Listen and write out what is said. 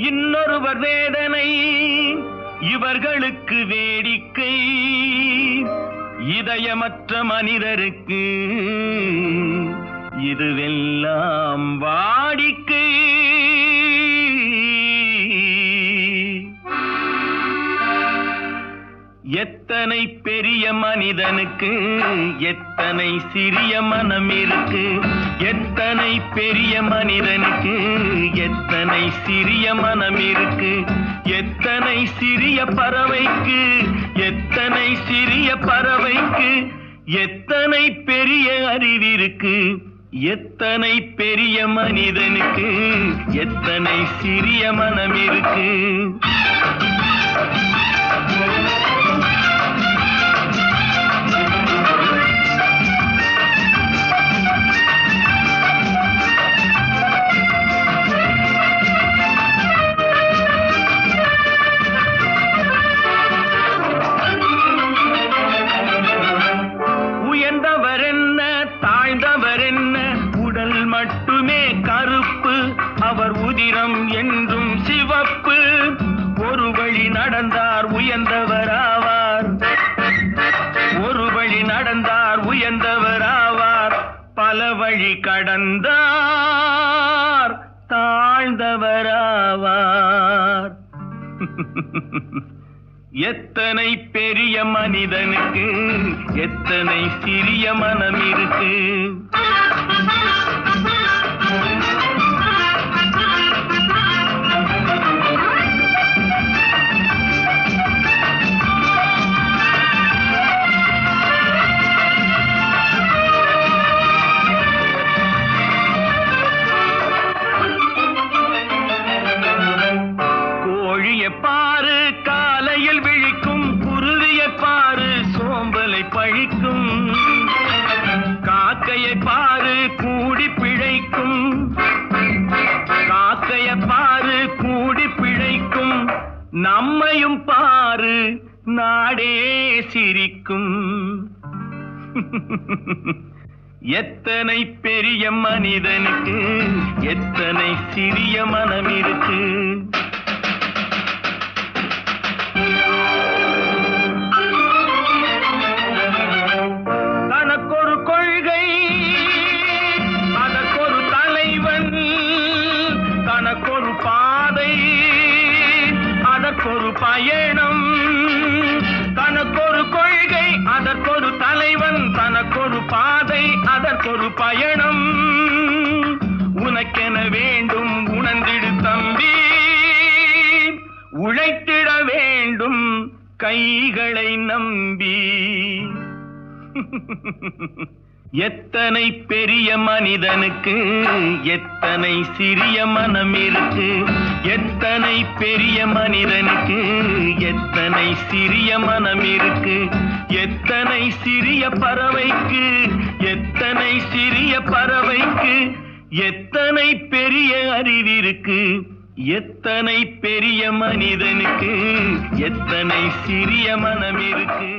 இன்னொருவர் வேதனை இவர்களுக்கு வேடிக்கை, இதயமற்ற மனிதருக்கு இதுவெல்லாம் வாடிக்கை. எத்தனை பெரிய மனிதனுக்கு எத்தனை சிறிய மனம் இருக்கு, எத்தனை பெரிய மனிதனுக்கு எத்தனை சிறிய மனம் இருக்கு, எத்தனை சிறிய பறவைக்கு எத்தனை சிறிய பறவைக்கு எத்தனை பெரிய அறிவிருக்கு, எத்தனை பெரிய மனிதனுக்கு எத்தனை சிறிய மனம் இருக்கு. உயர்ந்தவர் என்ன தாழ்ந்தவர் என்ன, உடல் மட்டுமே கருப்பு, அவர் உதிரம் என்றும் சிவப்பு. ஒரு வழி நடந்தார் உயர்ந்தவராவார், ஒரு வழி நடந்தார் உயர்ந்தவராவார், பல வழி கடந்தார் தாழ்ந்தவராவார். எத்தனை பெரிய மனிதனுக்கு எத்தனை சிறிய மனம் இருக்கு. கோழியை பாரு காலையில் விழிக்கும், குருவியை பாரு சோம்பலை பழிக்கும், காக்கையை பாரு கூடி பிழைக்கும், காக்கையை பாரு கூடி பிழைக்கும், நம்மையும் பாரு நாடே சிரிக்கும். எத்தனை பெரிய மனிதனுக்கு எத்தனை சிறிய மனம் இருக்கு. தனக்கொரு கொள்கை அதற்கொரு தலைவன், தனக்கொரு பாதை அதற்கொரு பயணம், தனக்கொரு கொள்கை அதற்கொரு தலைவன், தனக்கொரு பாதை அதற்கொரு பயணம். உனக்கென வேண்டும் உணர்ந்திடு தம்பி, உழைத்திட வேண்டும் கைகளை நம்பி. எத்தனை பெரிய மனிதனுக்கு எத்தனை சிறிய மனம் இருக்கு, எத்தனை பெரிய மனிதனுக்கு எத்தனை சிறிய மனம் இருக்கு, எத்தனை சிறிய பறவைக்கு எத்தனை சிறிய பறவைக்கு எத்தனை பெரிய அறிவிருக்கு, எத்தனை பெரிய மனிதனுக்கு எத்தனை சிறிய மனம் இருக்கு.